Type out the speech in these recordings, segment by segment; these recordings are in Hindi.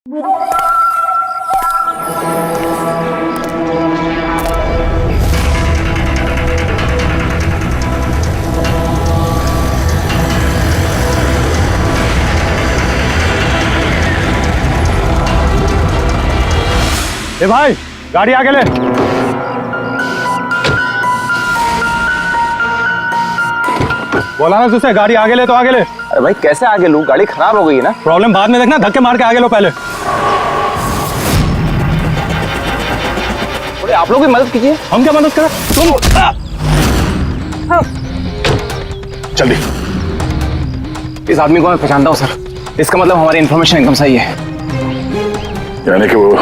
ए भाई, गाड़ी आगे ले। बोला ना तुझसे, गाड़ी आगे ले तो आगे ले। अरे भाई कैसे आगे लूं, गाड़ी खराब हो गई है ना। प्रॉब्लम बाद में देखना, धक्के मार के आगे लो पहले। अरे आप लोग भी मदद कीजिए। हम क्या मदद करें, तुम जल्दी। इस आदमी को मैं पहचानता हूँ सर, इसका मतलब हमारी इन्फॉर्मेशन एकदम सही है। यानी कि वो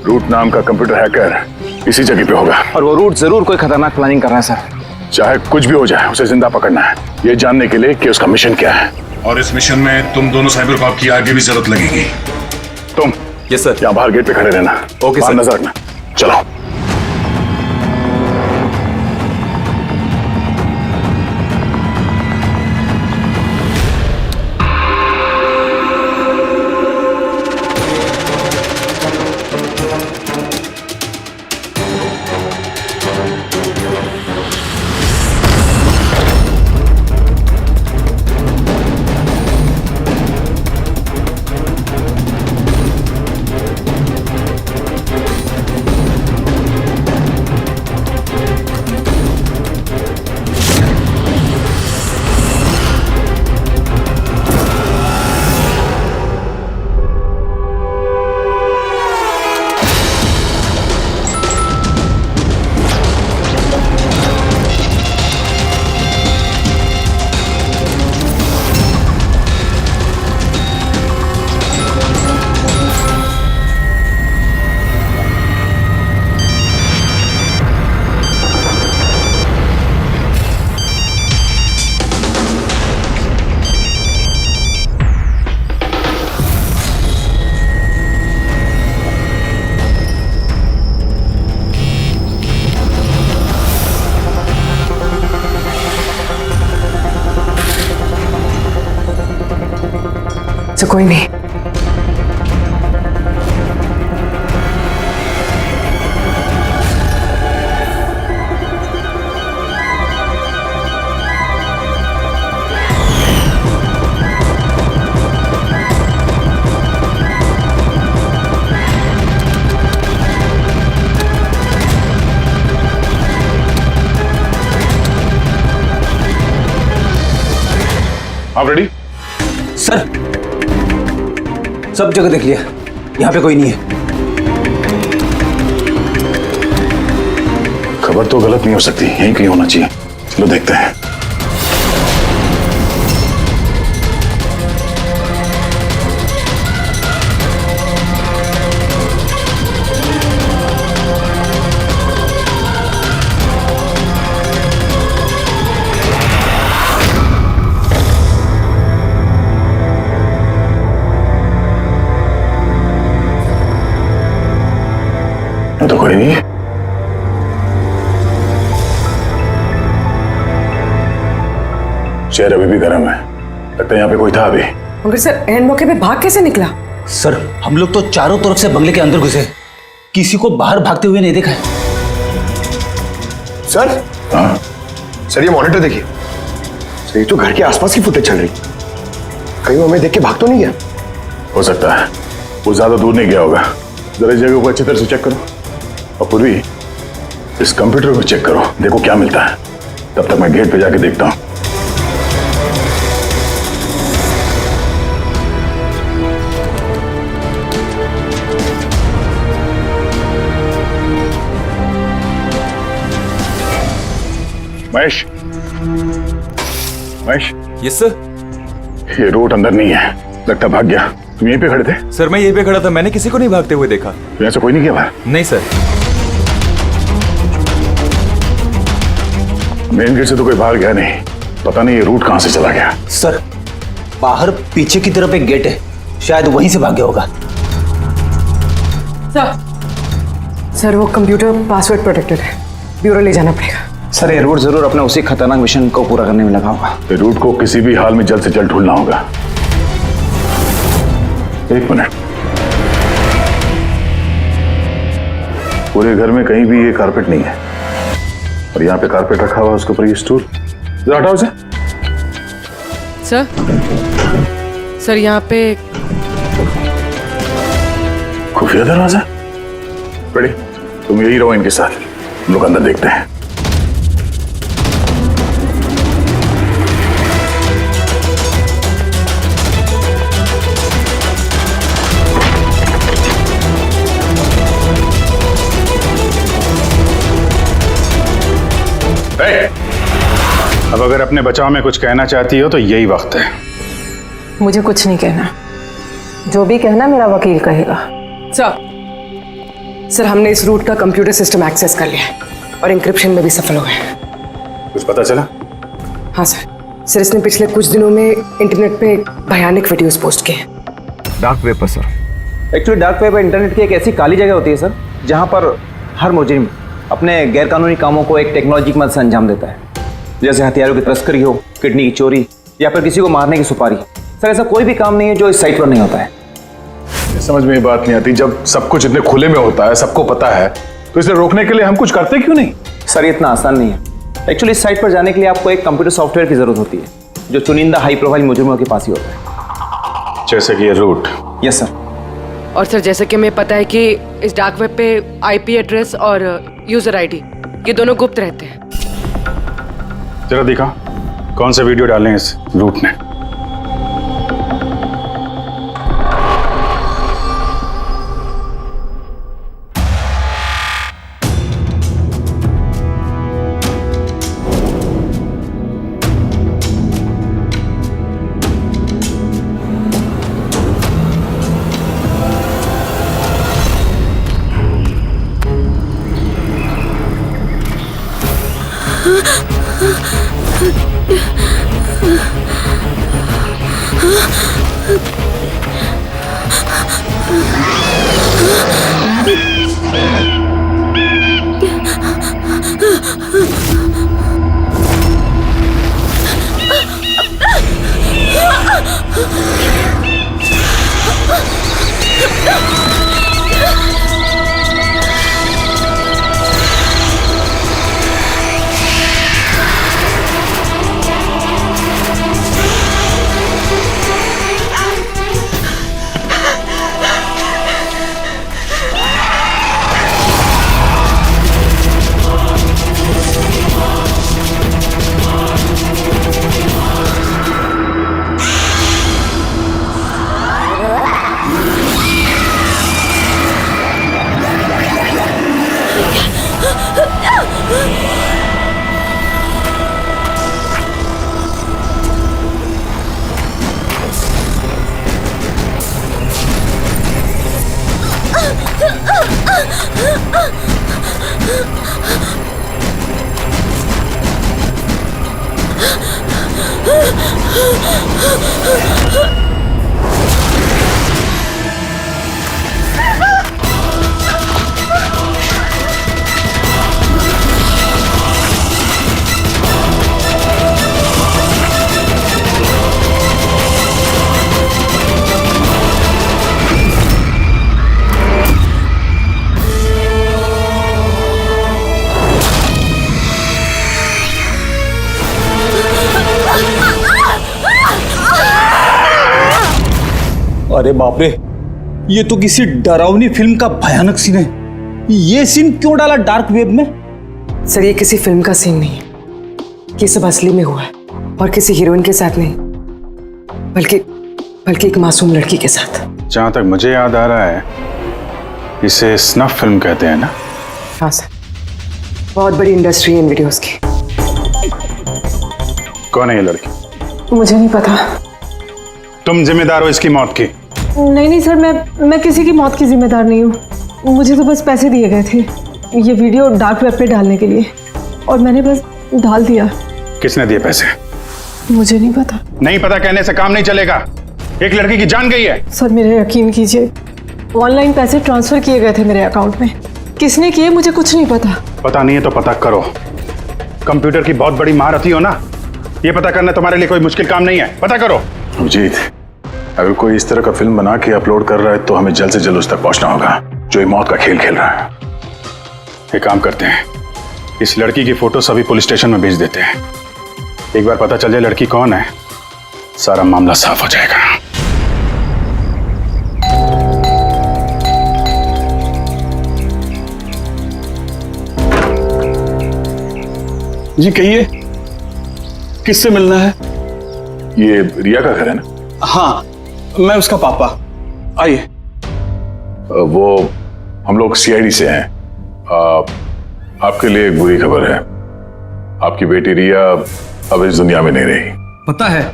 रूट नाम का कंप्यूटर हैकर इसी जगह पे होगा, और वो रूट जरूर कोई खतरनाक प्लानिंग कर रहा है सर। चाहे कुछ भी हो जाए उसे जिंदा पकड़ना है, ये जानने के लिए कि उसका मिशन क्या है। और इस मिशन में तुम दोनों साइबर कॉप की आगे भी जरूरत लगेगी। तुम यस सर। यहाँ बाहर गेट पे खड़े रहना। ओके बाहर सर। नजर रखना। चलो। तो कोई नहीं। आप रेडी? सर सब जगह देख लिया, यहाँ पे कोई नहीं है। खबर तो गलत नहीं हो सकती, यहीं कहीं होना चाहिए। चलो देखते हैं। तो कोई नहीं। शहर अभी भी गर्म है, लगता है यहाँ पे कोई था अभी। मगर सर एंड मौके पे भाग कैसे निकला? सर हम लोग तो चारों तरफ से बंगले के अंदर घुसे, किसी को बाहर भागते हुए नहीं देखा है। सर हाँ सर ये मॉनिटर देखिए सर, ये तो घर के आसपास की फुटेज चल रही, कहीं वो हमें देख के भाग तो नहीं गया? हो सकता है, वो ज्यादा दूर नहीं गया होगा। जरा इस जगह को अच्छी तरह से चेक करो, और पूर्वी इस कंप्यूटर को चेक करो, देखो क्या मिलता है। तब तक मैं गेट पे जाके देखता हूँ। महेश, महेश। Yes sir. ये रोड अंदर नहीं है, लगता भाग गया। तुम यहीं पे खड़े थे? सर मैं यहीं पे खड़ा था, मैंने किसी को नहीं भागते हुए देखा। तो ऐसा कोई नहीं किया बाहर? नहीं सर। मेन गेट से तो कोई बाहर गया नहीं, पता नहीं ये रूट कहां से चला गया। सर बाहर पीछे की तरफ एक गेट है, शायद वहीं से भाग गया होगा। सर वो कंप्यूटर पासवर्ड प्रोटेक्टेड है, ब्यूरो ले जाना पड़ेगा। सर ये रूट जरूर अपने उसी खतरनाक मिशन को पूरा करने में लगा होगा। ये रूट को किसी भी हाल में जल्द से जल्द ढूंढना होगा। एक मिनट। पूरे घर में कहीं भी ये कारपेट नहीं है, और यहाँ पे कारपेट रखा हुआ है, उसके ऊपर ये स्टूल। जरा हटाओ इसे। सर यहाँ पे खुफिया दरवाजा। बड़ी, तुम यही रहो इनके साथ, हम लोग अंदर देखते हैं। अब अगर अपने बचाव में कुछ कहना चाहती हो तो यही वक्त है। मुझे कुछ नहीं कहना, जो भी कहना मेरा वकील कहेगा। सर हमने इस रूट का कंप्यूटर सिस्टम एक्सेस कर लिया है और इंक्रिप्शन में भी सफल हो गए। कुछ पता चला? हाँ सर इसने पिछले कुछ दिनों में इंटरनेट पे भयानक वीडियोस पोस्ट किए। डार्क वेब पर sir. Actually dark web internet की एक ऐसी काली जगह होती है सर, जहाँ पर हर मुजरिम अपने गैरकानूनी कामों को एक टेक्नोलॉजी की मदद से अंजाम देता है, जैसे हथियारों की तस्करी हो, किडनी की चोरी या फिर किसी को मारने की सुपारी। सर ऐसा कोई भी काम नहीं है जो इस साइट पर नहीं होता है। समझ में ये बात नहीं आती, जब सब कुछ इतने खुले में होता है, सबको पता है, तो इसे रोकने के लिए हम कुछ करते क्यों नहीं? सर ये इतना आसान नहीं है। एक्चुअली इस साइट पर जाने के लिए आपको एक कंप्यूटर सॉफ्टवेयर की जरूरत होती है, जो चुनिंदा हाई प्रोफाइल मुजरिमों के पास ही होता है। जैसे कि ये रूट। Yes sir. और सर जैसे कि हमें पता है कि इस डार्क वेब पे आईपी एड्रेस और यूजर आईडी ये दोनों गुप्त रहते हैं। जरा दिखा कौन से वीडियो डाले हैं इस रूट ने। अरे बाप रे, ये तो किसी डरावनी फिल्म का भयानक सीन है। ये सीन क्यों डाला डार्क वेब में? सर ये किसी फिल्म का सीन नहीं है, ये सब असली में हुआ है और किसी हीरोइन के साथ नहीं, बल्कि एक मासूम लड़की के साथ। जहां तक मुझे याद आ रहा है इसे स्नफ फिल्म कहते हैं ना? हाँ सर, बहुत बड़ी इंडस्ट्री है इन वीडियोस की। कौन है ये लड़की? मुझे नहीं पता। तुम जिम्मेदार हो इसकी मौत की? नहीं सर, मैं किसी की मौत की जिम्मेदार नहीं हूँ। मुझे तो बस पैसे दिए गए थे ये वीडियो डार्क वेब पे डालने के लिए, और मैंने बस डाल दिया। किसने दिए पैसे? मुझे नहीं पता। नहीं पता कहने से काम नहीं चलेगा। एक लड़की की जान गई है। सर मेरे यकीन कीजिए, ऑनलाइन पैसे ट्रांसफर किए गए थे मेरे अकाउंट में। किसने किए मुझे कुछ नहीं पता। पता नहीं है तो पता करो। कंप्यूटर की बहुत बड़ी महारथी हो ना, ये पता करना तुम्हारे लिए कोई मुश्किल काम नहीं है। पता करो। अभिजीत, अगर कोई इस तरह का फिल्म बना के अपलोड कर रहा है तो हमें जल्द से जल्द उस तक पहुंचना होगा जो ये मौत का खेल खेल रहा है। एक काम करते हैं, इस लड़की की फोटो सभी पुलिस स्टेशन में भेज देते हैं। एक बार पता चल जाए लड़की कौन है, सारा मामला साफ हो जाएगा। जी कहिए, किससे मिलना है? ये रिया का घर है ना? हाँ, मैं उसका पापा। आइए। वो हम लोग सीआईडी से हैं। आपके लिए एक बुरी खबर है। आपकी बेटी रिया अब इस दुनिया में नहीं रही। पता है,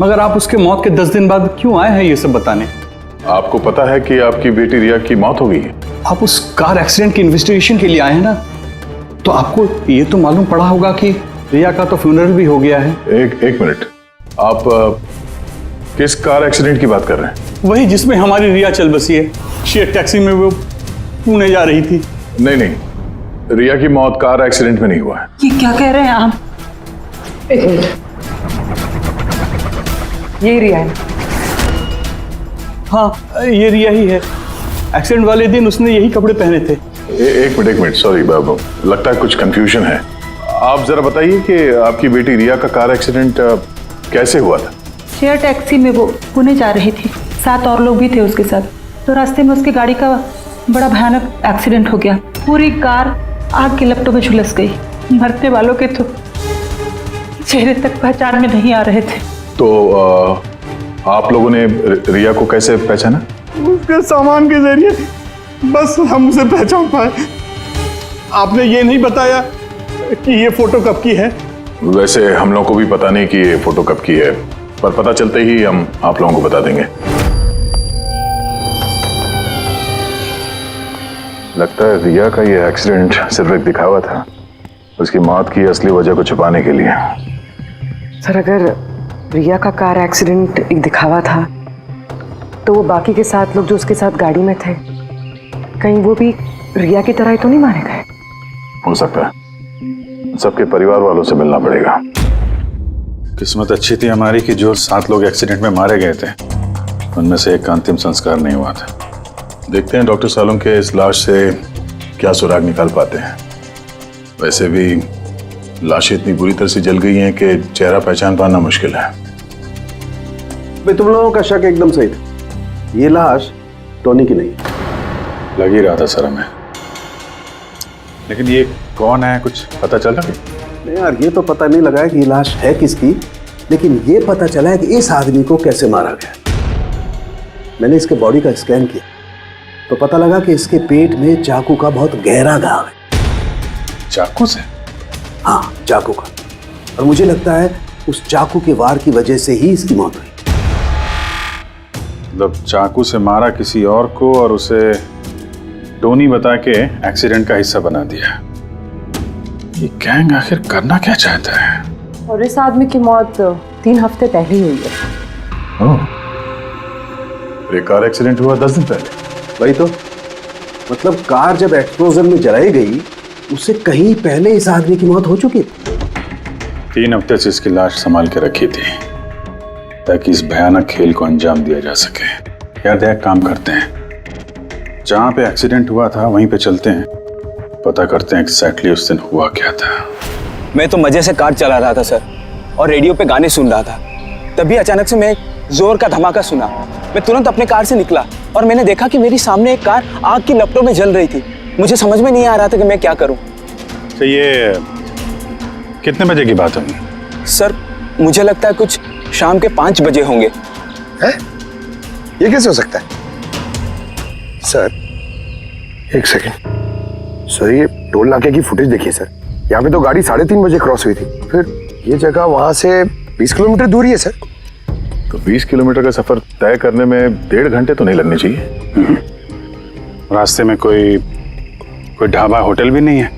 मगर आप उसके मौत के 10 दिन बाद क्यों आए हैं ये सब बताने? आपको पता है कि आपकी बेटी रिया की मौत हो गई है? आप उस कार एक्सीडेंट की इन्वेस्टिगेशन के लिए आए हैं ना, तो आपको ये तो मालूम पड़ा होगा कि रिया का तो फ्यूनरल भी हो गया है। एक मिनट, आप किस कार एक्सीडेंट की बात कर रहे हैं? वही जिसमें हमारी रिया चल बसी है। शेयर टैक्सी में वो पुणे जा रही थी। नहीं, रिया की मौत कार एक्सीडेंट में नहीं हुआ है। ये क्या कह रहे हैं आप? एक मिनट, यही रिया है। हाँ, ये रिया ही है। एक्सीडेंट वाले दिन उसने यही कपड़े पहने थे। एक मिनट, सॉरी बाबू, लगता है कुछ कंफ्यूजन है। आप जरा बताइए कि आपकी बेटी रिया का कार एक्सीडेंट कैसे हुआ था? शेयर टैक्सी में वो पुणे जा रही थी, 7 और लोग भी थे उसके साथ। तो रास्ते में उसकी गाड़ी का बड़ा भयानक एक्सीडेंट हो गया। पूरी कार आग की लपटों में झुलस गई। मरने वालों के तो चेहरे तक पहचान में नहीं आ रहे थे। तो आप लोगों ने रिया को कैसे पहचाना? उसके सामान के जरिए बस हम उसे पहचान पाए। आपने ये नहीं बताया कि ये फोटो कब की है? वैसे हम लोगों को भी पता नहीं कि ये फोटो कब की है, पर पता चलते ही हम आप लोगों को बता देंगे। लगता है रिया का ये एक्सीडेंट सिर्फ एक दिखावा था, उसकी मौत की असली वजह को छुपाने के लिए। सर, अगर रिया का कार एक्सीडेंट एक दिखावा था, तो वो बाकी के 7 लोग जो उसके साथ गाड़ी में थे, कहीं वो भी रिया की तरह ही तो नहीं मारे गए? हो सकता है। सबके परिवार वालों से मिलना पड़ेगा। किस्मत अच्छी थी हमारी कि जो 7 लोग एक्सीडेंट में मारे गए थे, उनमें से एक का अंतिम संस्कार नहीं हुआ था। देखते हैं डॉक्टर सालों के इस लाश से क्या सुराग निकाल पाते हैं। वैसे भी लाशें इतनी बुरी तरह से जल गई हैं कि चेहरा पहचान पाना मुश्किल है। भाई, तुम लोगों का शक एकदम सही था। ये लाश टोनी की नहीं है। लग ही रहा था सर हमें, लेकिन ये कौन है कुछ पता चला? नहीं यार, ये तो पता नहीं लगा है कि ये लाश है किसकी, लेकिन ये पता चला है कि इस आदमी को कैसे मारा गया। मैंने इसके बॉडी का स्कैन किया तो पता लगा कि इसके पेट में चाकू का बहुत गहरा घाव है। चाकू से? हाँ, चाकू का। और मुझे लगता है उस चाकू के वार की वजह से ही इसकी मौत हुई। मतलब चाकू से मारा किसी और को और उसे टोनी बता के एक्सीडेंट का हिस्सा बना दिया। ये गैंग आखिर करना क्या चाहता है? और इस आदमी की मौत 3 हफ्ते पहले ही हुई है। ये कार एक्सीडेंट हुआ 10 दिन पहले। वही तो, मतलब कार जब एक्सप्लोजन में जलाई गई उससे कहीं पहले इस आदमी की मौत हो चुकी थी। 3 हफ्ते से इसकी लाश संभाल के रखी थी ताकि इस भयानक खेल को अंजाम दिया जा सके। यार देख, काम करते हैं, जहां पे एक्सीडेंट हुआ था वहीं पे चलते हैं, पता करते हैं एग्जैक्टली उस दिन हुआ क्या था। मैं तो मजे से कार चला रहा था सर, और रेडियो पे गाने सुन रहा था। तभी अचानक से मैं एक जोर का धमाका सुना। मैं तुरंत अपने कार से निकला और मैंने देखा कि मेरी सामने एक कार आग की लपटों में जल रही थी। मुझे समझ में नहीं आ रहा था कि मैं क्या करूं। तो ये कितने बजे की बात होगी? सर, मुझे लगता है कुछ शाम के 5 बजे होंगे। है? ये कैसे हो सकता है? सर, एक सेकंड। सर, ये टोल नाके की फुटेज देखिए सर। यहाँ पे तो गाड़ी 3:30 बजे क्रॉस हुई थी। फिर ये जगह वहां से 20 किलोमीटर दूर ही है सर। तो 20 किलोमीटर का सफर तय करने में 1.5 घंटे तो नहीं लगने चाहिए। रास्ते में कोई ढाबा होटल भी नहीं है,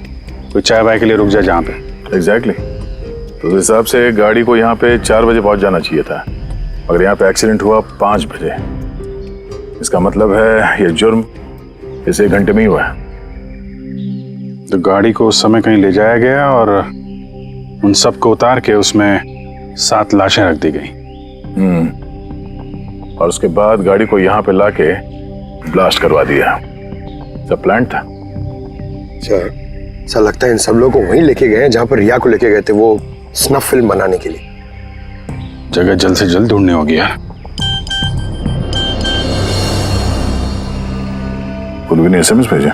कोई चाय वाय के लिए रुक जाए जहाँ पे? एग्जैक्टली। तो उस हिसाब से गाड़ी को यहाँ पे 4 बजे पहुंच जाना चाहिए था, मगर यहाँ पे एक्सीडेंट हुआ 5 बजे। इसका मतलब है ये जुर्म इस 1 घंटे में ही हुआ है। तो गाड़ी को उस समय कहीं ले जाया गया और उन सबको उतार के उसमें 7 लाशें रख दी गई। और उसके बाद गाड़ी को यहाँ पे लाके ब्लास्ट करवा दिया। सब प्लान था। सर, ऐसा लगता है इन सब लोगों को वहीं लेके गए हैं जहां पर रिया को लेके गए थे वो स्नफ फिल्म बनाने के लिए। जगह जल्द से जल्द ढूंढनी होगी यार। पूर्वी ने SMS भेजा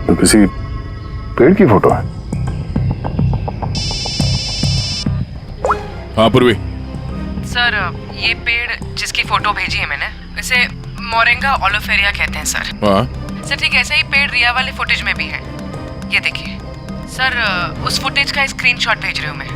तो किसी पेड़ की फोटो है। हाँ पूर्वी। सर, ये पेड़ जिसकी फोटो भेजी है मैंने, इसे मोरिंगा ओलिफेरिया कहते हैं सर। हाँ सर ठीक ऐसा ही पेड़ रिया वाले फुटेज में भी है। ये देखिए सर, उस फुटेज का स्क्रीनशॉट भेज रही हूँ मैं।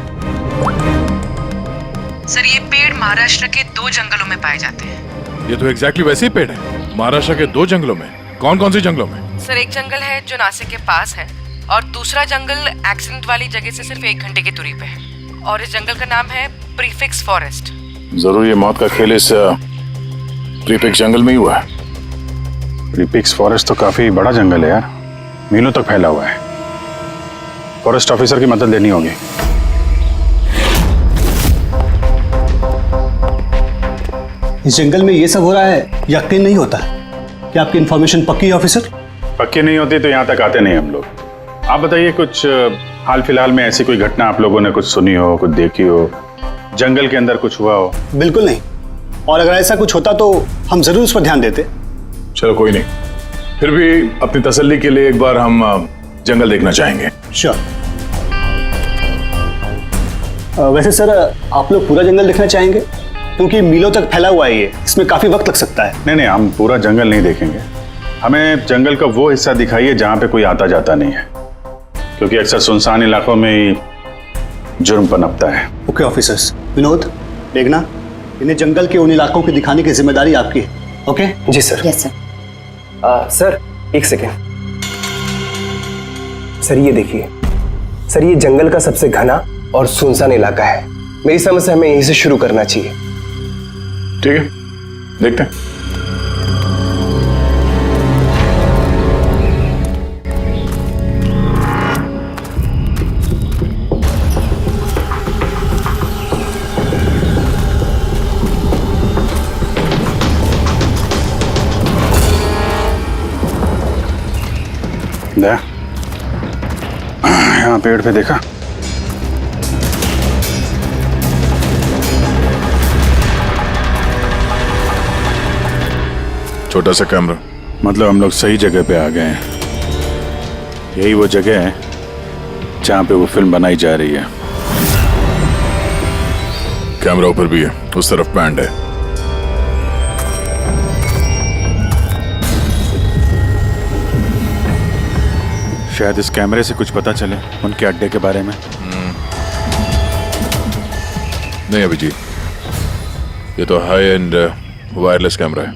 सर ये पेड़ महाराष्ट्र के 2 जंगलों में पाए जाते हैं। ये तो एग्जैक्टली वैसे ही पेड़ है, महाराष्ट्र के 2 जंगलों में। कौन कौन से जंगलों में? सर एक जंगल है जो नासिक के पास है और दूसरा जंगल एक्सीडेंट वाली जगह से सिर्फ 1 घंटे की दूरी पे है और इस जंगल का नाम है प्रीफिक्स फॉरेस्ट। जरूर ये मौत का खेल इस प्रीफिक्स जंगल में ही हुआ है। प्रीफिक्स फॉरेस्ट तो काफी बड़ा जंगल है यार, मीलों तक फैला हुआ है। फॉरेस्ट ऑफिसर की मदद लेनी होगी। इस जंगल में ये सब हो रहा है, यकीन नहीं होता कि आपकी इंफॉर्मेशन पक्की है ऑफिसर? पक्की नहीं होती तो यहाँ तक आते नहीं हम लोग। आप बताइए कुछ हाल फिलहाल में ऐसी कोई घटना आप लोगों ने कुछ सुनी हो, कुछ देखी हो, जंगल के अंदर कुछ हुआ हो? बिल्कुल नहीं, और अगर ऐसा कुछ होता तो हम जरूर उस पर ध्यान देते। चलो कोई नहीं, फिर भी अपनी तसल्ली के लिए एक बार हम जंगल देखना चाहेंगे। श्योर। वैसे सर, आप लोग पूरा जंगल देखना चाहेंगे? क्योंकि मीलों तक फैला हुआ है ये, इसमें काफी वक्त लग सकता है। नहीं, हम पूरा जंगल नहीं देखेंगे। हमें जंगल का वो हिस्सा दिखाइए जहाँ पे कोई आता जाता नहीं है, क्योंकि अक्सर सुनसान इलाकों में ही जुर्म पनपता है। Okay officers. विनोद, देखना, इन्हें जंगल के उन इलाकों की दिखाने की जिम्मेदारी आपकी है। ओके? जी सर। Yes sir. सर एक सेकेंड। सर ये देखिए, सर ये जंगल का सबसे घना और सुनसान इलाका है। मेरी समझ से हमें यहीं से शुरू करना चाहिए। ठीक है, देखते हैं। यहाँ पेड़ पे देखा? छोटा सा कैमरा। मतलब हम लोग सही जगह पे आ गए हैं। यही वो जगह है जहाँ पे वो फिल्म बनाई जा रही है। कैमरा ऊपर भी है, उस तरफ बैंड है। शायद इस कैमरे से कुछ पता चले उनके अड्डे के बारे में। नहीं अभिजीत, ये तो हाई एंड वायरलेस कैमरा है।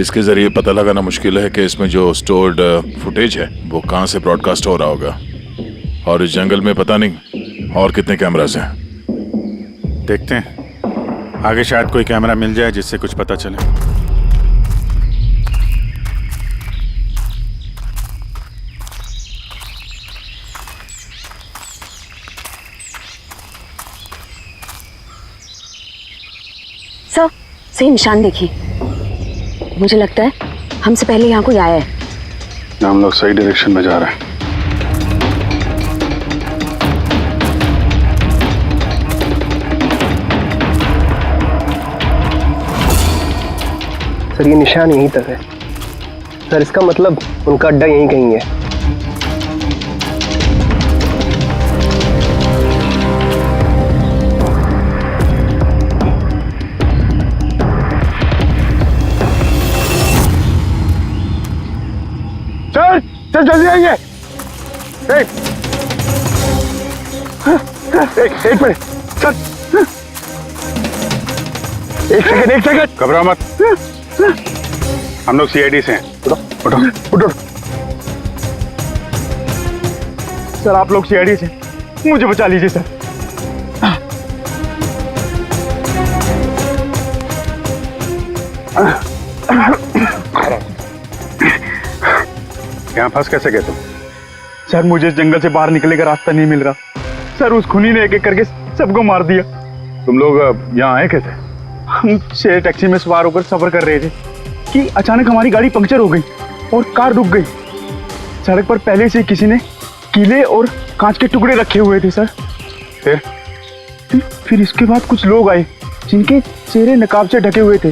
इसके जरिए पता लगाना मुश्किल है कि इसमें जो स्टोर्ड फुटेज है वो कहाँ से ब्रॉडकास्ट हो रहा होगा, और इस जंगल में पता नहीं और कितने कैमरास हैं। देखते हैं, आगे शायद कोई कैमरा मिल जाए जिससे कुछ पता चले। सर, सही निशान देखिए। मुझे लगता है हमसे पहले यहाँ कोई आया है। हम लोग सही डायरेक्शन में जा रहे हैं। सर ये निशान यहीं तक है। सर इसका मतलब उनका अड्डा यहीं कहीं है। सर, सर जल्दी आइए। एक मिनट सर, एक सेकंड। घबराओ मत, हम लोग CID से हैं। उठो उठो। सर आप लोग CID से, मुझे बचा लीजिए सर। यहाँ फंस कैसे गए तुम? सर मुझे इस जंगल से बाहर निकलने का रास्ता नहीं मिल रहा। सर उस खूनी ने एक एक करके सबको मार दिया। तुम लोग यहाँ आए कैसे? हम शेयर टैक्सी में सवार होकर सफर कर रहे थे कि अचानक हमारी गाड़ी पंक्चर हो गई और कार रुक गई। सड़क पर पहले से किसी ने कीले और कांच के टुकड़े रखे हुए थे सर। फिर इसके बाद कुछ लोग आए जिनके चेहरे नकाब से ढके हुए थे,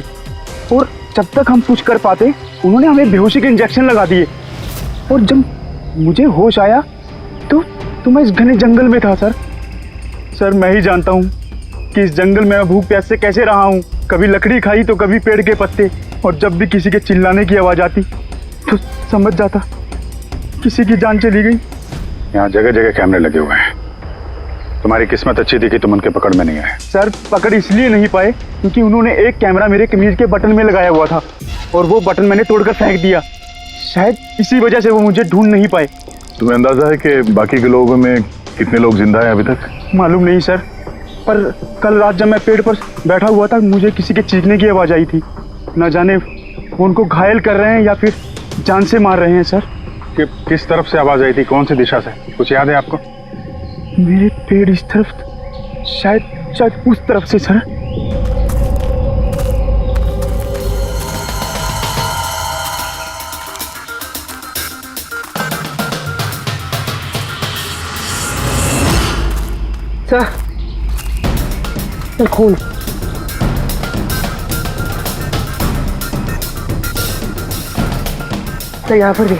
और जब तक हम कुछ कर पाते उन्होंने हमें बेहोशी के इंजेक्शन लगा दिए। और जब मुझे होश आया तो मैं इस घने जंगल में था सर। सर मैं ही जानता हूँ कि इस जंगल में मैं भूख प्यास से कैसे रहा हूँ। कभी लकड़ी खाई तो कभी पेड़ के पत्ते, और जब भी किसी के चिल्लाने की आवाज़ आती तो समझ जाता किसी की जान चली गई। यहाँ जगह जगह कैमरे लगे हुए हैं। तुम्हारी किस्मत अच्छी थी कि तुम उनके पकड़ में नहीं आए। सर पकड़ इसलिए नहीं पाए क्योंकि उन्होंने एक कैमरा मेरे कमीज के बटन में लगाया हुआ था, और वो बटन मैंने तोड़कर फेंक दिया। शायद इसी वजह से वो मुझे ढूंढ नहीं पाए। तुम्हें अंदाजा है कि बाकी के लोगों में कितने लोग जिंदा हैं अभी तक? मालूम नहीं सर, पर कल रात जब मैं पेड़ पर बैठा हुआ था मुझे किसी के चीखने की आवाज़ आई थी। न जाने वो उनको घायल कर रहे हैं या फिर जान से मार रहे हैं सर। कि किस तरफ से आवाज़ आई थी, कौन सी दिशा से, कुछ याद है आपको? मेरे पेड़ इस तरफ, शायद उस तरफ से सर। सर खून। सर यहाँ पर भी।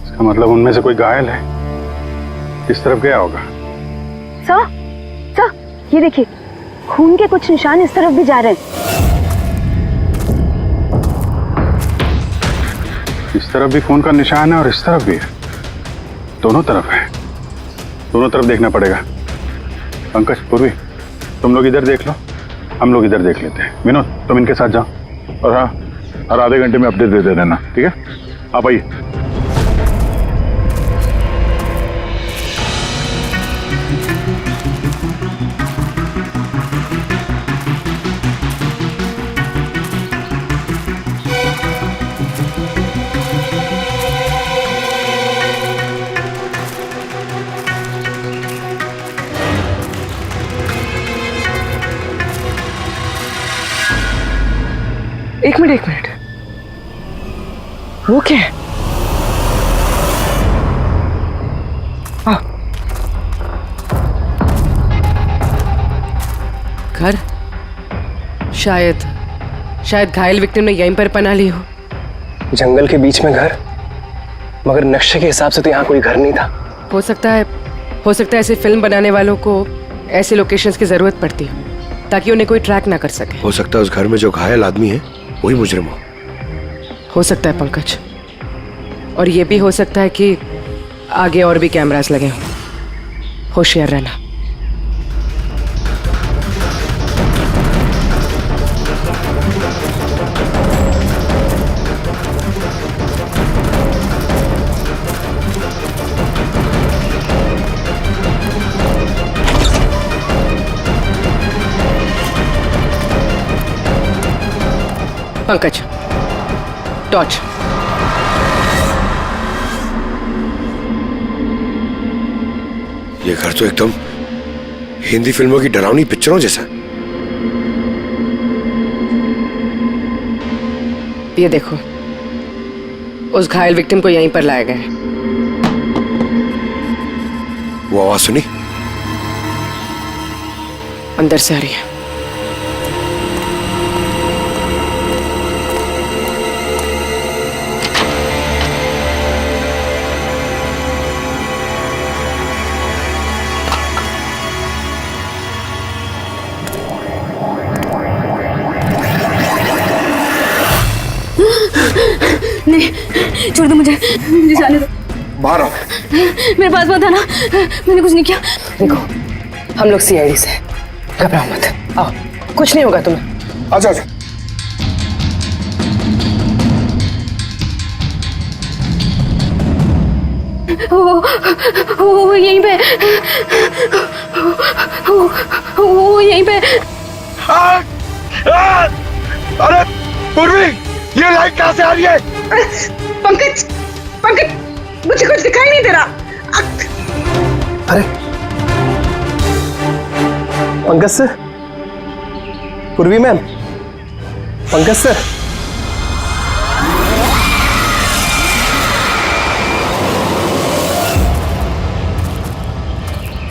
इसका मतलब उनमें से कोई घायल है। किस तरफ गया होगा? सर ये देखिए, खून के कुछ निशान इस तरफ भी जा रहे हैं। इस तरफ भी खून का निशान है और इस तरफ भी है। दोनों तरफ है, दोनों तरफ देखना पड़ेगा। पंकज, पूर्वी, तुम लोग इधर देख लो, हम लोग इधर देख लेते हैं। विनोद, तुम इनके साथ जाओ, और हाँ, हर आधे घंटे में अपडेट दे देना, ठीक है? आप आइए। एक मिनट, वो क्या है? घर, शायद घायल विक्टिम ने यहीं पर पनाह ली हो। जंगल के बीच में घर, मगर नक्शे के हिसाब से तो यहाँ कोई घर नहीं था। हो सकता है ऐसे फिल्म बनाने वालों को ऐसे लोकेशंस की जरूरत पड़ती है ताकि उन्हें कोई ट्रैक ना कर सके। हो सकता है उस घर में जो घायल आदमी है वही मुजरिम हो सकता है पंकज, और ये भी हो सकता है कि आगे और भी कैमरास लगे हों। होशियार रहना। पंकज, टॉर्च। ये घर तो एकदम हिंदी फिल्मों की डरावनी पिक्चरों जैसा। ये देखो, उस घायल विक्टिम को यहीं पर लाया गया है। वो आवाज सुनी? अंदर से आ रही है। नहीं, छोड़ दो मुझे जाने दो। बाहर आओ। मेरे पास मत आना, मैंने कुछ नहीं किया। देखो, हम लोग सीआईडी से, घबराओ मत। आओ, कुछ नहीं होगा तुम्हें। आजा आजा। वो यहीं पे, वो यहीं पे। अरे पूर्वी, ये लाइट कहाँ से आ रही है? पंकज, मुझे कुछ दिखाई नहीं दे रहा। अरे पंकज सर, पूर्वी मैम, पंकज सर।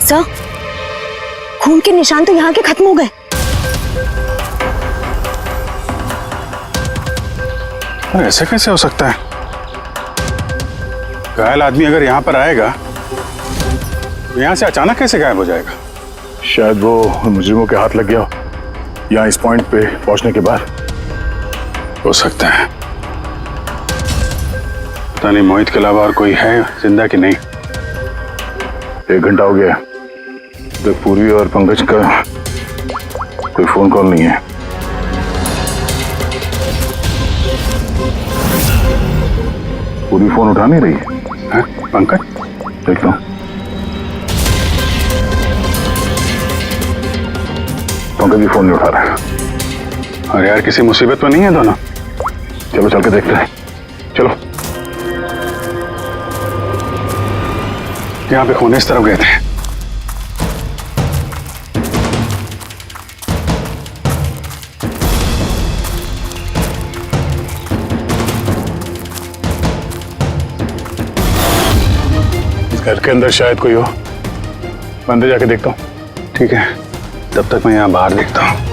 सर, खून के निशान तो यहाँ के खत्म हो गए। अरे ऐसे कैसे हो सकता है? घायल आदमी अगर यहाँ पर आएगा तो यहाँ से अचानक कैसे गायब हो जाएगा? शायद वो मुजरिमों के हाथ लग गया हो यहाँ इस पॉइंट पे पहुंचने के बाद। हो सकता है। पता नहीं मोहित के अलावा और कोई है जिंदा कि नहीं। 1 घंटा हो गया तो पूर्वी और पंकज का कोई फोन कॉल नहीं है। पूरी फोन उठा नहीं रही है। पंकज देखता हूँ। पंकज भी फोन नहीं उठा रहा है। अरे यार किसी मुसीबत में नहीं है दोनों? चलो चल के देखते हैं। चलो। यहाँ पे खून इस तरफ गए थे। इस घर के अंदर शायद कोई हो। मैं अंदर जाके देखता हूँ। ठीक है, तब तक मैं यहाँ बाहर देखता हूँ।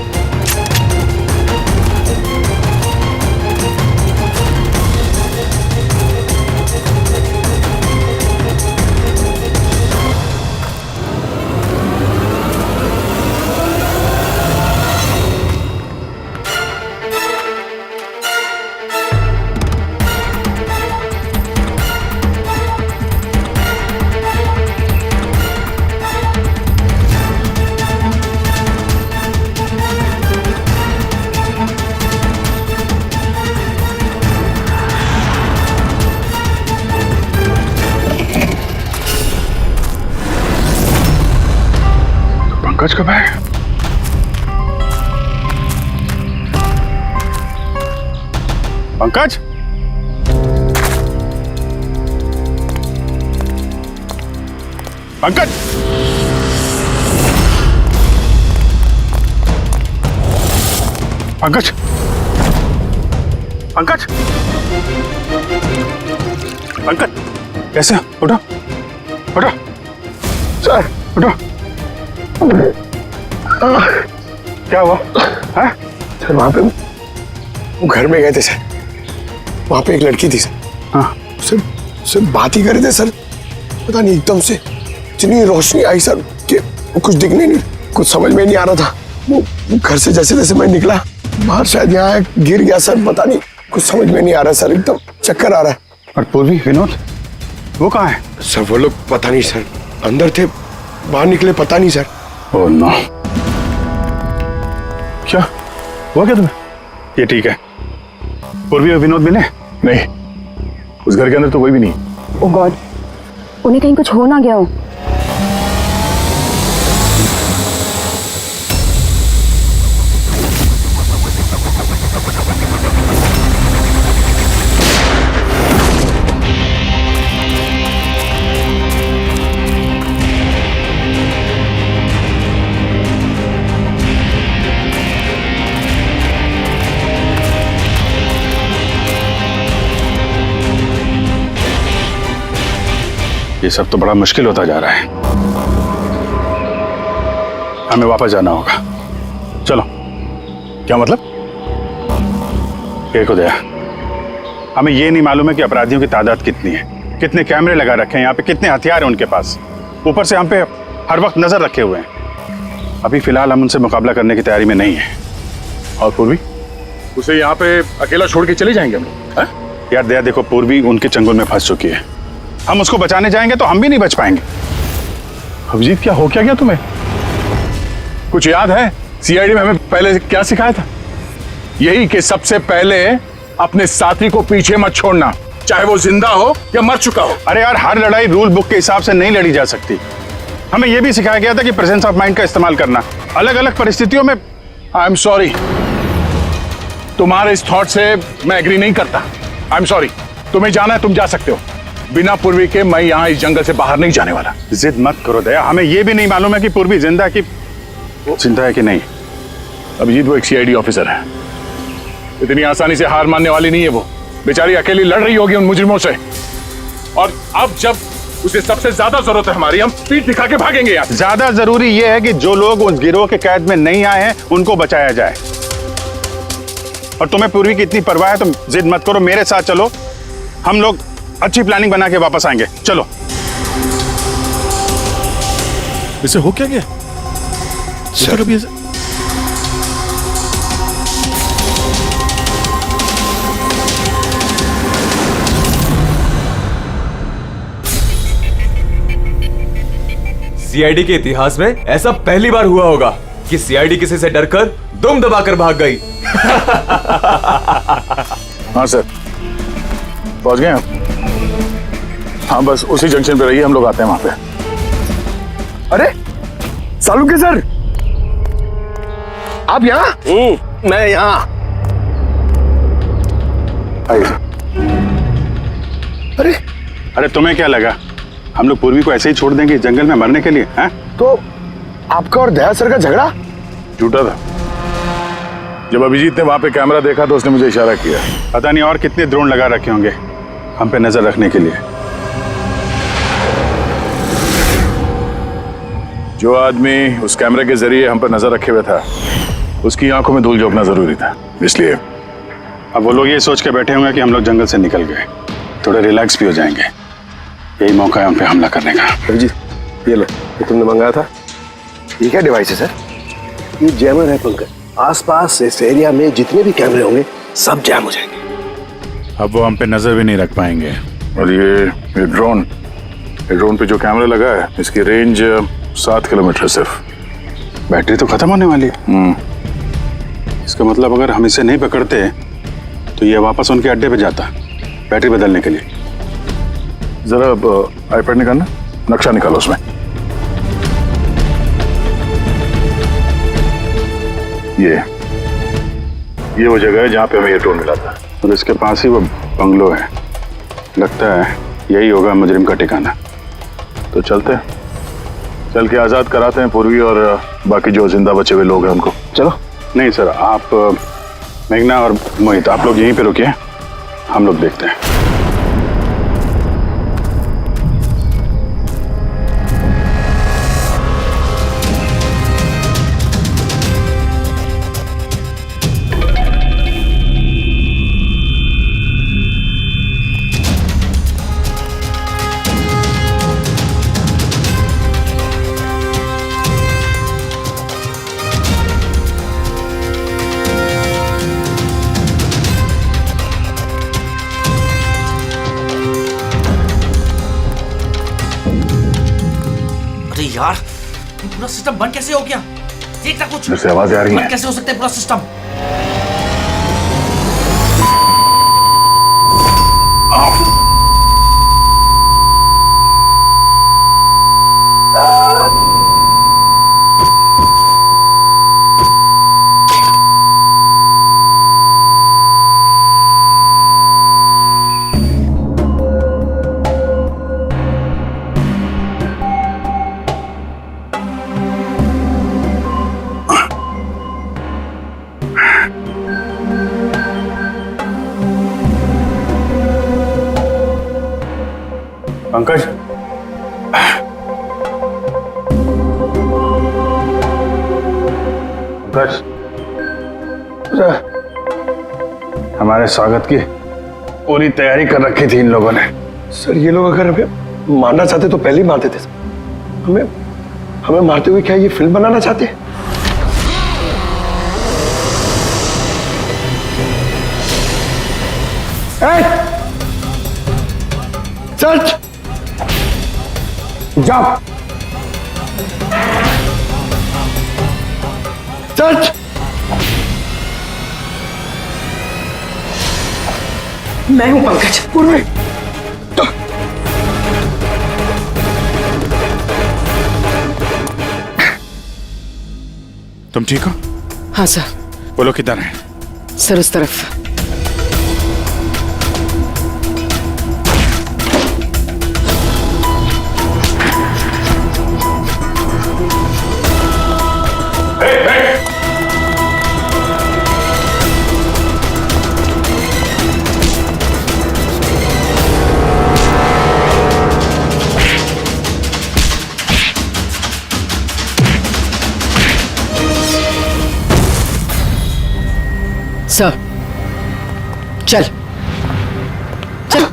पंकज कब है? पंकज? पंकज? पंकज? पंकज? पंकज? कैसे? उठो, उठो, सर उठो। क्या हुआ? है? सर वहां पे वो घर में गए थे सर। वहां पे एक लड़की थी सर। हाँ। सर बात ही कर रहे थे सर। पता नहीं एकदम से इतनी रोशनी आई सर कि कुछ दिखने नहीं, कुछ समझ में नहीं आ रहा था। वो घर से जैसे जैसे मैं निकला बाहर शायद यहाँ गिर गया सर। पता नहीं कुछ समझ में नहीं आ रहा सर, एकदम चक्कर आ रहा है। और पूर्वी, विनोद, वो कहाँ है? सर वो लोग पता नहीं सर, अंदर थे बाहर निकले पता नहीं सर। Oh no. क्या हुआ क्या तुम्हें? ये ठीक है। पूर्वी और विनोद मिले? नहीं, उस घर के अंदर तो कोई भी नहीं। ओह गॉड, उन्हें कहीं कुछ हो ना गया हो। ये सब तो बड़ा मुश्किल होता जा रहा है। हमें वापस जाना होगा। चलो। क्या मतलब? एक हो गया। हमें ये नहीं मालूम है कि अपराधियों की तादाद कितनी है, कितने कैमरे लगा रखे हैं यहाँ पे, कितने हथियार हैं उनके पास। ऊपर से हम पे हर वक्त नजर रखे हुए हैं। अभी फिलहाल हम उनसे मुकाबला करने की तैयारी में नहीं है। और पूर्वी, उसे यहाँ पे अकेला छोड़ के चले जाएंगे हम लोग? यार दया देखो, पूर्वी उनके चंगुल में फंस चुकी है। हम उसको बचाने जाएंगे तो हम भी नहीं बच पाएंगे। अभिजीत, क्या हो क्या गया तुम्हें? कुछ याद है सीआईडी में हमें पहले क्या सिखाया था? यही कि सबसे पहले अपने साथी को पीछे मत छोड़ना, चाहे वो जिंदा हो या मर चुका हो। अरे यार, हर लड़ाई रूल बुक के हिसाब से नहीं लड़ी जा सकती। हमें यह भी सिखाया गया था कि प्रेजेंस ऑफ माइंड का इस्तेमाल करना अलग अलग परिस्थितियों में। आई एम सॉरी, तुम्हारे इस थॉट से मैं एग्री नहीं करता। I am sorry. तुम्हें जाना है तुम जा सकते हो, बिना पूर्वी के मैं यहाँ इस जंगल से बाहर नहीं जाने वाला। जिद मत करो दया, हमें यह भी नहीं मालूम है कि पूर्वी जिंदा है कि नहीं। अभिजीत, वो एक सीआईडी ऑफिसर है, इतनी आसानी से हार मानने वाली नहीं है। वो बेचारी अकेली लड़ रही होगी उन मुजरिमों से। और अब जब उसे सबसे ज्यादा जरूरत है हमारी। हम पीठ दिखा के भागेंगे यार। ज्यादा जरूरी यह है कि जो लोग उस गिरोह के कैद में नहीं आए हैं उनको बचाया जाए। और तुम्हें पूर्वी की इतनी परवाह है, तुम जिद मत करो, मेरे साथ चलो। हम लोग अच्छी प्लानिंग बना के वापस आएंगे। चलो। इसे हो क्या गया? सर कभी ऐसे सीआईडी के इतिहास में ऐसा पहली बार हुआ होगा कि सीआईडी किसी से डरकर दुम दबाकर भाग गई। हाँ सर, पहुंच गए आप? हाँ बस उसी जंक्शन पे रहिए, हम लोग आते हैं वहां पे। अरे सालुंके सर, आप यहाँ? मैं यहाँ। आइए। अरे तुम्हें क्या लगा हम लोग पूर्वी को ऐसे ही छोड़ देंगे जंगल में मरने के लिए? हैं? तो आपका और दया सर का झगड़ा झूठा था। जब अभिजीत ने वहां पे कैमरा देखा तो उसने मुझे इशारा किया। पता नहीं और कितने ड्रोन लगा रखे होंगे हम पे नजर रखने के लिए। जो आदमी उस कैमरे के जरिए हम पर नजर रखे हुए था, उसकी आंखों में धूल झोंकना जरूरी था, इसलिए। अब वो लोग ये सोच के बैठे होंगे कि हम लोग जंगल से निकल गए, थोड़े रिलैक्स भी हो जाएंगे। यही मौका है हम पे हमला करने का। अभिजीत, ये लो, ये तुमने मंगाया था। ये क्या डिवाइस है सर? ये जैमर है पंकज। आसपास इस एरिया में जितने भी कैमरे होंगे सब जैम हो जाएंगे। अब वो हम पे नजर भी नहीं रख पाएंगे। और ये ड्रोन पे जो कैमरा लगा है, इसकी रेंज 7 किलोमीटर है सिर्फ। बैटरी तो खत्म होने वाली है। इसका मतलब अगर हम इसे नहीं पकड़ते तो ये वापस उनके अड्डे पे जाता बैटरी बदलने के लिए। जरा आईपैड निकालना, नक्शा निकालो उसमें। ये वो जगह है जहाँ पे हमें ये ड्रोन मिला था। और इसके पास ही वो बंगलो है। लगता है यही होगा मुजरिम का ठिकाना। तो चलते हैं, चल के आजाद कराते हैं पूर्वी और बाकी जो जिंदा बचे हुए लोग हैं उनको। चलो। नहीं सर, आप मेघना और मोहित आप लोग यहीं पे रुकिए, हम लोग देखते हैं। यार, पूरा सिस्टम बंद कैसे हो गया? देखना कुछ। जैसे आवाजें आ रही हैं। बंद कैसे हो सकता है पूरा सिस्टम? पंकज, पंकज, हमारे स्वागत की पूरी तैयारी कर रखी थी इन लोगों ने। सर ये लोग अगर हमें मारना चाहते तो पहले ही मार देते। हमें मारते हुए क्या ये फिल्म बनाना चाहते हैं? सर्च जाओ। सर्च। मैं हूं पंकज। पूर्वी, तुम ठीक हो? हाँ सर। वो लोग किधर हैं? सर उस तरफ। सर चल चल।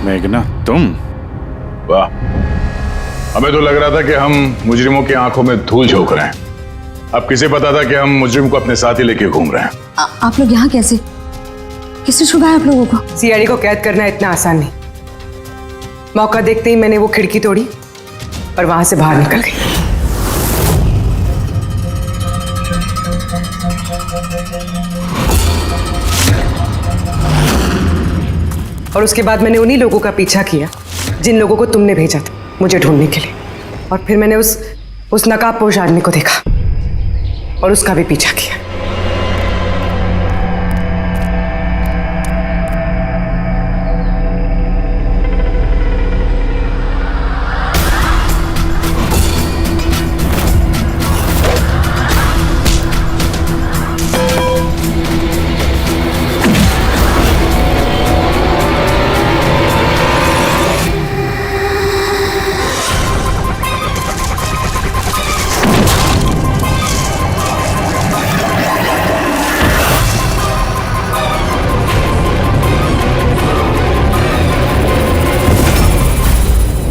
मेघना तुम? वाह, हमें तो लग रहा था कि हम मुजरिमों की आंखों में धूल झोंक रहे हैं। अब किसे पता था कि हम मुजरिम को अपने साथ ही लेके घूम रहे हैं। आप लोग यहाँ कैसे? किसने छुपाया आप लोगों को? सीआईडी को कैद करना इतना आसान नहीं। मौका देखते ही मैंने वो खिड़की तोड़ी और वहां से बाहर निकल गई। और उसके बाद मैंने उन्हीं लोगों का पीछा किया जिन लोगों को तुमने भेजा था मुझे ढूंढने के लिए। और फिर मैंने उस नकाबपोश आदमी को देखा और उसका भी पीछा किया।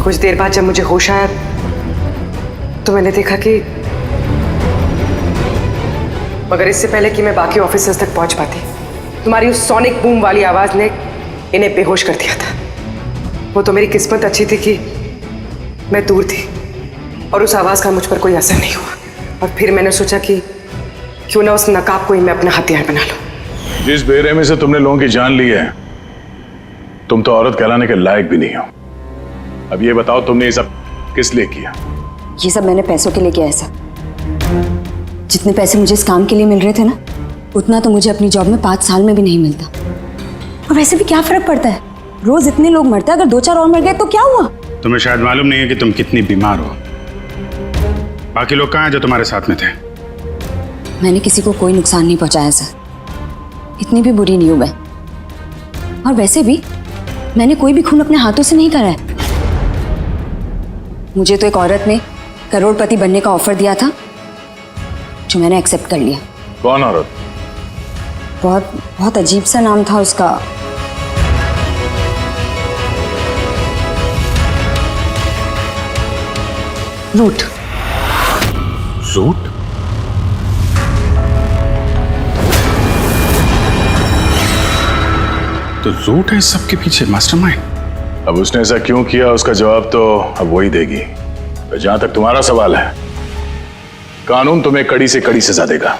कुछ देर बाद जब मुझे होश आया तो मैंने देखा कि मगर इससे पहले कि मैं बाकी ऑफिसर्स तक पहुंच पाती, तुम्हारी उस सोनिक बूम वाली आवाज ने इन्हें बेहोश कर दिया था। वो तो मेरी किस्मत अच्छी थी कि मैं दूर थी और उस आवाज का मुझ पर कोई असर नहीं हुआ। और फिर मैंने सोचा कि क्यों ना उस नकाब को ही मैं अपना हथियार बना लूं। जिस बेरहमी से तुमने लोगों की जान ली है, तुम तो औरत कहलाने के लायक भी नहीं हो। अब ये बताओ, तुमने ये सब किस लिए किया? ये सब मैंने पैसों के लिए किया है सर। जितने पैसे मुझे इस काम के लिए मिल रहे थे ना, उतना तो मुझे अपनी जॉब में 5 साल में भी नहीं मिलता। और वैसे भी क्या फर्क पड़ता है, रोज इतने लोग मरते हैं, अगर 2-4 और मर गए तो क्या हुआ? तुम्हें शायद मालूम नहीं है कि तुम कितनी बीमार हो। बाकी लोग कहाँ हैं जो तुम्हारे साथ में थे? मैंने किसी को कोई नुकसान नहीं पहुंचाया सर, इतनी भी बुरी नहीं हूं मैं। और वैसे भी मैंने कोई भी खून अपने हाथों से नहीं करा है। मुझे तो एक औरत ने करोड़पति बनने का ऑफर दिया था जो मैंने एक्सेप्ट कर लिया। कौन औरत? बहुत अजीब सा नाम था उसका। रूट। रूट? तो रूट है इस सबके पीछे मास्टरमाइंड। अब उसने ऐसा क्यों किया, उसका जवाब तो अब वही देगी। जहां तक तुम्हारा सवाल है, कानून तुम्हें कड़ी से कड़ी सजा देगा।